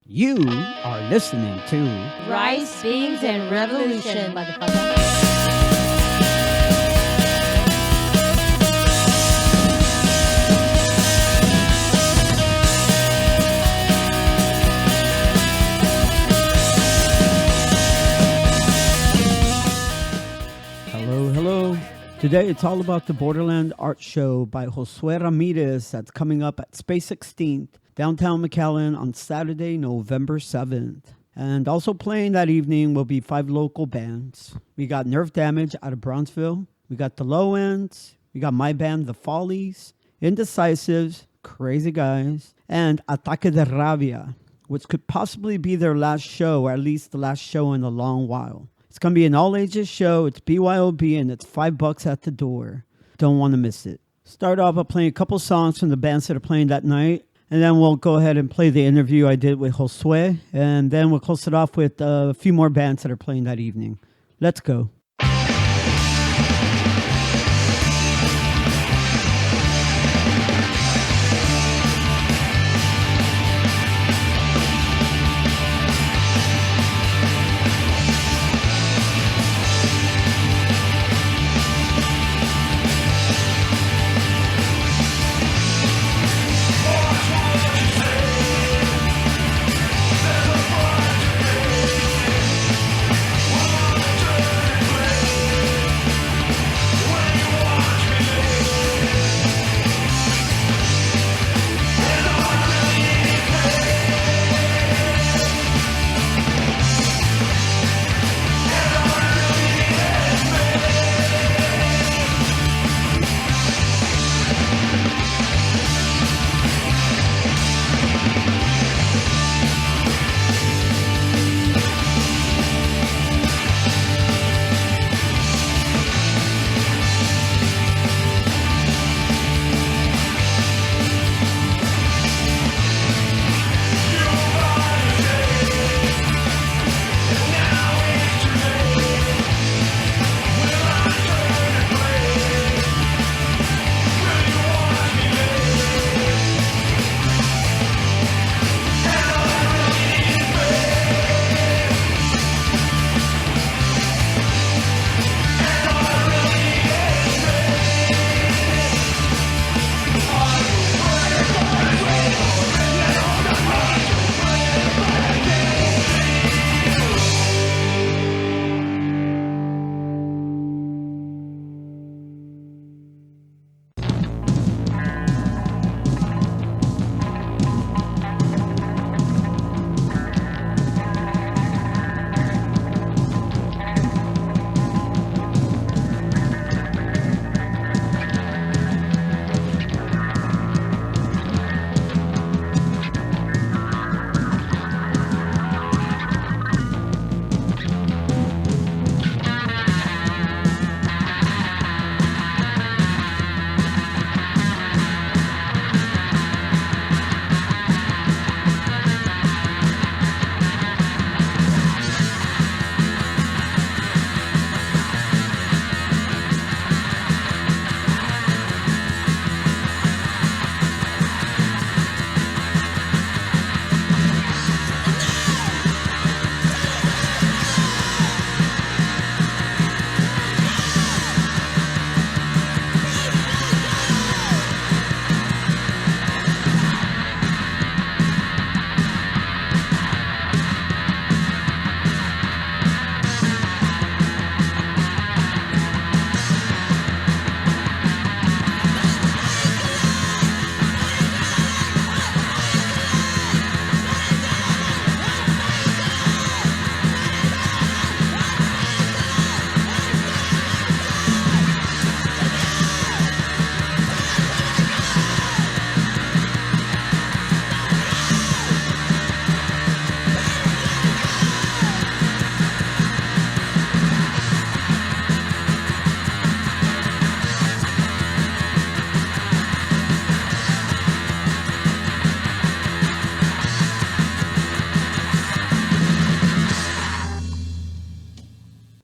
You are listening to Rice, Beans, and Revolution, motherfucker. Hello, hello. Today it's all about the Borderland Art Show by Josue Ramirez that's coming up at Space 16th, downtown McAllen on Saturday, November 7th. And also playing that evening will be 5 local bands. We got Nerve Damage out of Bronzeville. We got the Lowends. We got my band, the Follies. Indecisives, Crazy Guys. And Ataque de Rabia, which could possibly be their last show, or at least the last show in a long while. It's going to be an all-ages show. It's BYOB, and it's $5 at the door. Don't want to miss it. Start off by playing a couple songs from the bands that are playing that night, and then we'll go ahead and play the interview I did with Josue, and then we'll close it off with a few more bands that are playing that evening. Let's go.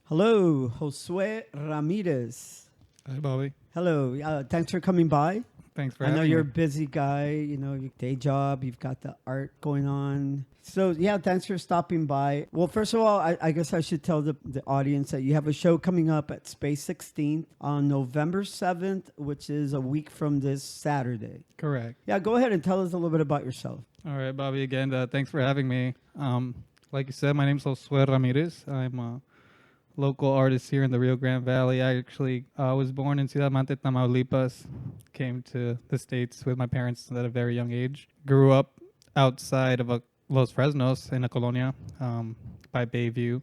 Hello, Josue Ramirez. Hi, Bobby. Hello. Thanks for coming by. Thanks for I know having you're a me. busy guy, your day job, you've got the art going on. So, yeah, thanks for stopping by. Well, first of all, I guess I should tell the audience that you have a show coming up at Space 16th on November 7th, which is a week from this Saturday. Correct. Yeah, go ahead and tell us a little bit about yourself. All right, Bobby, again, thanks for having me. Like you said, my name's Josue Ramirez. I'm a local artist here in the Rio Grande Valley. I actually was born in Ciudad Mante, Tamaulipas. Came to the States with my parents at a very young age. Grew up outside of Los Fresnos in a colonia by Bayview,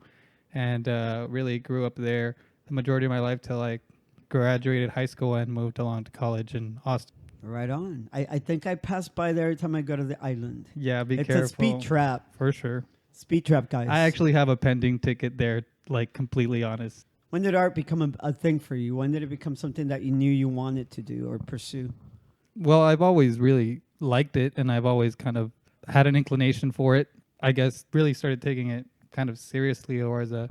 and really grew up there the majority of my life till I graduated high school and moved along to college in Austin. Right on. I think I pass by there every time I go to the island. Yeah, be It's careful. a speed trap. For sure. Speed trap, guys. I actually have a pending ticket there, like completely honest. When did art become a thing for you? When did it become something that you knew you wanted to do or pursue? Well, I've always really liked it, and I've always kind of had an inclination for it. I guess really started taking it kind of seriously or as a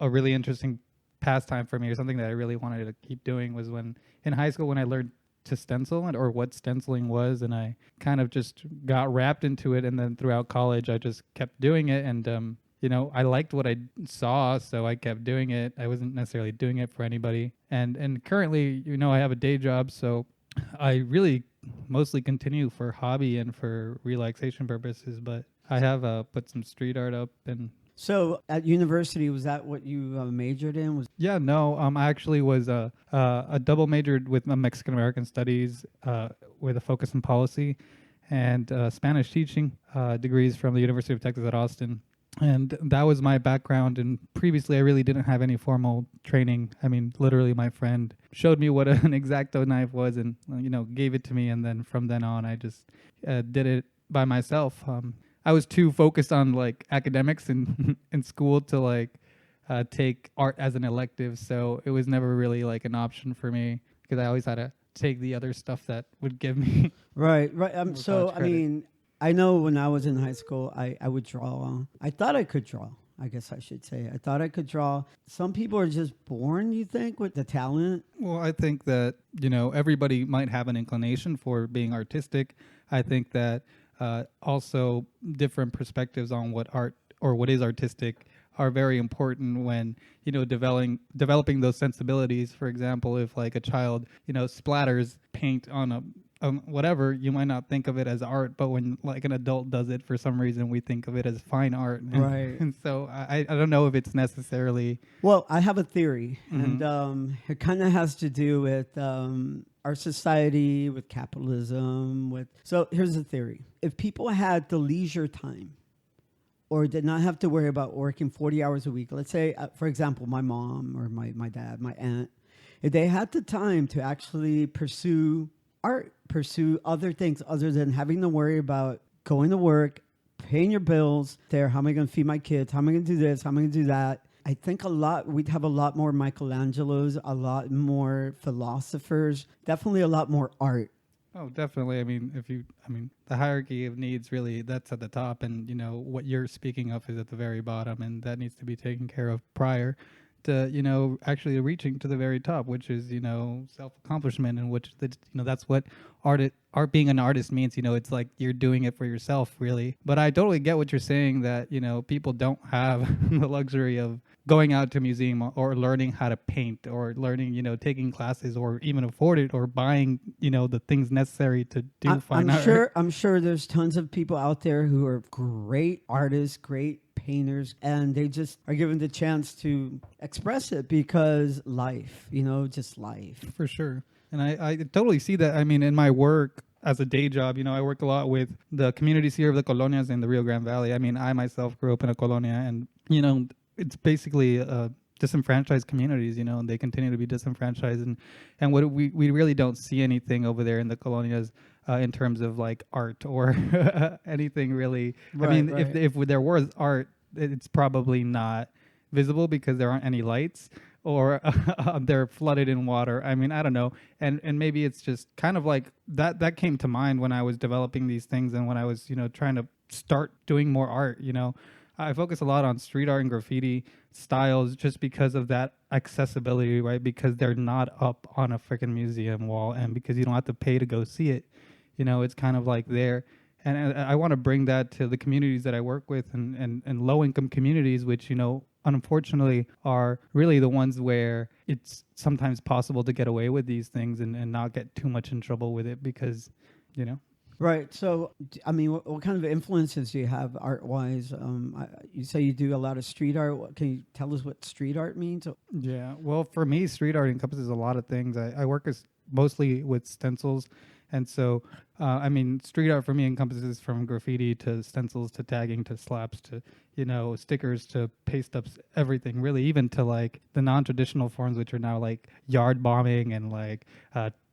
really interesting pastime for me, or something that I really wanted to keep doing, was when in high school when I learned to stencil or what stenciling was, and I kind of just got wrapped into it, and then throughout college I just kept doing it, and I liked what I saw, so I kept doing it. I wasn't necessarily doing it for anybody, and currently I have a day job, so I really mostly continue for hobby and for relaxation purposes, but I have put some street art up. And So at university, was that what you majored in? yeah, no, I actually was a double majored with Mexican American studies with a focus in policy, and Spanish teaching degrees from the University of Texas at Austin. And that was my background. And previously, I really didn't have any formal training. I mean, literally, my friend showed me what an X-Acto knife was, and gave it to me. And then from then on, I just did it by myself. I was too focused on like academics in in school to take art as an elective, so it was never really like an option for me because I always had to take the other stuff that would give me Right. more So, college I credit. mean, I know when I was in high school, I would draw. I thought I could draw. I guess I should say. I thought I could draw. Some people are just born, you think, with the talent. Well, I think that, everybody might have an inclination for being artistic. I think that also different perspectives on what art or what is artistic are very important when, developing those sensibilities. For example, if like a child, splatters paint on a whatever, you might not think of it as art, but when like an adult does it, for some reason we think of it as fine art. Right. And so I don't know if it's necessarily. Well, I have a theory, Mhm. and it kind of has to do with our society, with capitalism. So here's the theory: if people had the leisure time, or did not have to worry about working 40 hours a week, let's say, for example, my mom or my dad, my aunt, if they had the time to actually pursue art, pursue other things other than having to worry about going to work, paying your bills, how am I going to feed my kids? How am I going to do this? How am I going to do that? I think we'd have a lot more Michelangelos, a lot more philosophers, definitely a lot more art. Oh, definitely. I mean, the hierarchy of needs, really, that's at the top, and what you're speaking of is at the very bottom, and that needs to be taken care of prior to actually reaching to the very top, which is self-accomplishment, and which that's what art being an artist means. It's like you're doing it for yourself, really. But I totally get what you're saying, that people don't have the luxury of going out to a museum or learning how to paint or learning taking classes or even afford it or buying the things necessary to do fine art. I'm sure there's tons of people out there who are great artists, great painters, and they just are given the chance to express it because life, just life. For sure. And I totally see that. I mean, in my work as a day job, I work a lot with the communities here of the colonias in the Rio Grande Valley. I mean, I myself grew up in a colonia, and, it's basically disenfranchised communities, and they continue to be disenfranchised. And what we really don't see anything over there in the colonias in terms of like art or anything really. Right, I mean, right. if there was art, it's probably not visible because there aren't any lights, or they're flooded in water. I mean, I don't know. And maybe it's just kind of like that came to mind when I was developing these things and when I was, trying to start doing more art, I focus a lot on street art and graffiti styles just because of that accessibility, right? Because they're not up on a freaking museum wall, and because you don't have to pay to go see it. You know, it's kind of like there. And I want to bring that to the communities that I work with, and low-income communities, which, you know, unfortunately are really the ones where it's sometimes possible to get away with these things and not get too much in trouble with it because, you know. Right. So, I mean, what kind of influences do you have art-wise? You say you do a lot of street art. Can you tell us what street art means? Yeah. Well, for me, street art encompasses a lot of things. I work mostly with stencils. And so, I mean, street art for me encompasses from graffiti to stencils to tagging to slaps to, you know, stickers to paste ups, everything really, even to like the non-traditional forms, which are now like yard bombing and like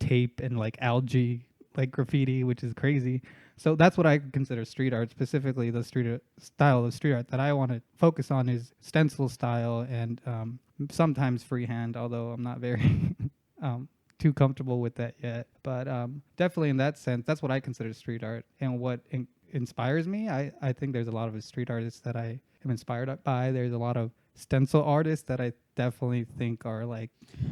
tape and like algae, like graffiti, which is crazy. So that's what I consider street art. Specifically, the style of street art that I want to focus on is stencil style and sometimes freehand, although I'm not very too comfortable with that yet. But definitely in that sense, that's what I consider street art. And what inspires me, I think there's a lot of street artists that I am inspired by. There's a lot of stencil artists that I definitely think are like...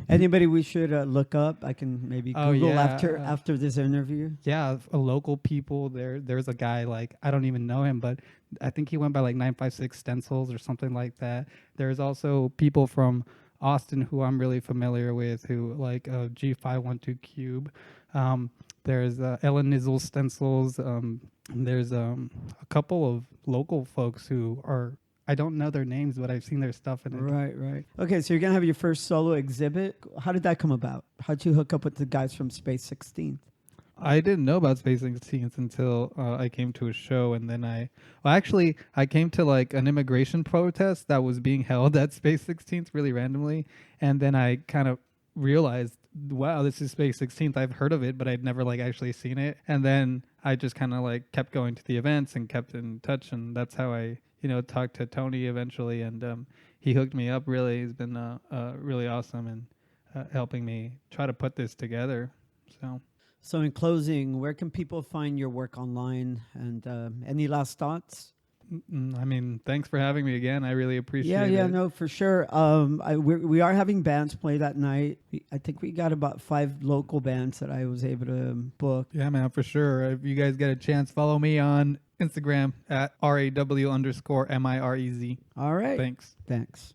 Anybody we should look up? I can maybe Google after this interview. Yeah, local people. There's a guy, like, I don't even know him, but I think he went by like 956 Stencils or something like that. There's also people from Austin who I'm really familiar with, who like G512 Cube. There's Ellen Nizzle Stencils. There's a couple of local folks who are, I don't know their names, but I've seen their stuff in it. Right. Okay, so you're going to have your first solo exhibit. How did that come about? How'd you hook up with the guys from Space 16? I didn't know about Space 16 until I came to a show, and then I came to like an immigration protest that was being held at Space 16 really randomly, and then I kind of realized, wow, this is Space 16th. I've heard of it, but I'd never like actually seen it. And then I just kind of like kept going to the events and kept in touch, and that's how I, you know, talked to Tony eventually, and he hooked me up. Really, he's been really awesome and helping me try to put this together. So in closing, where can people find your work online, and any last thoughts? I mean, thanks for having me again. I really appreciate it. Yeah, no, for sure. We are having bands play that night. I think we got about 5 local bands that I was able to book. Yeah, man, for sure. If you guys get a chance, follow me on Instagram at RAW_MIREZ. All right. Thanks.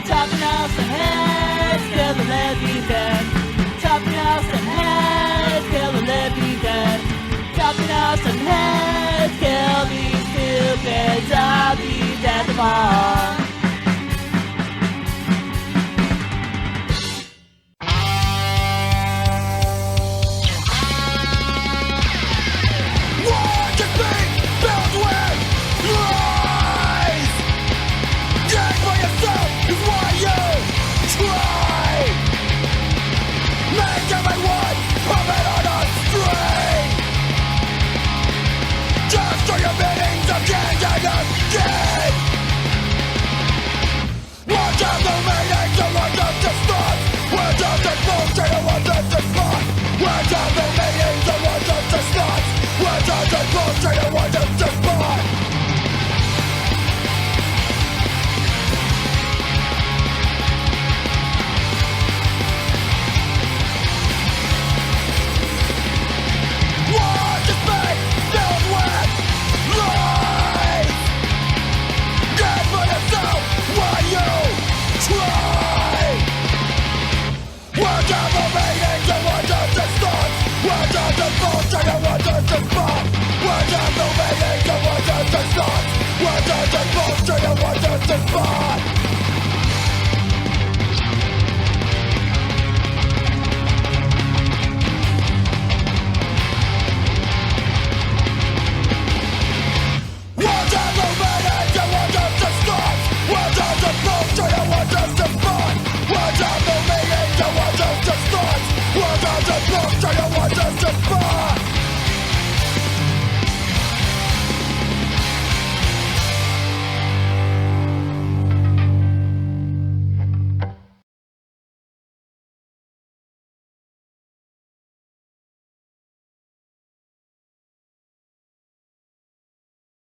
Chopping off some heads, kill the living dead. Chopping bullshit and what is the spot? What is made filled with lies? Get for yourself while you try. What are the meanings and what does it start? What are the bullshit and what does it spot? What are the meanings and what does it start? What are the bullshit and what does it spot?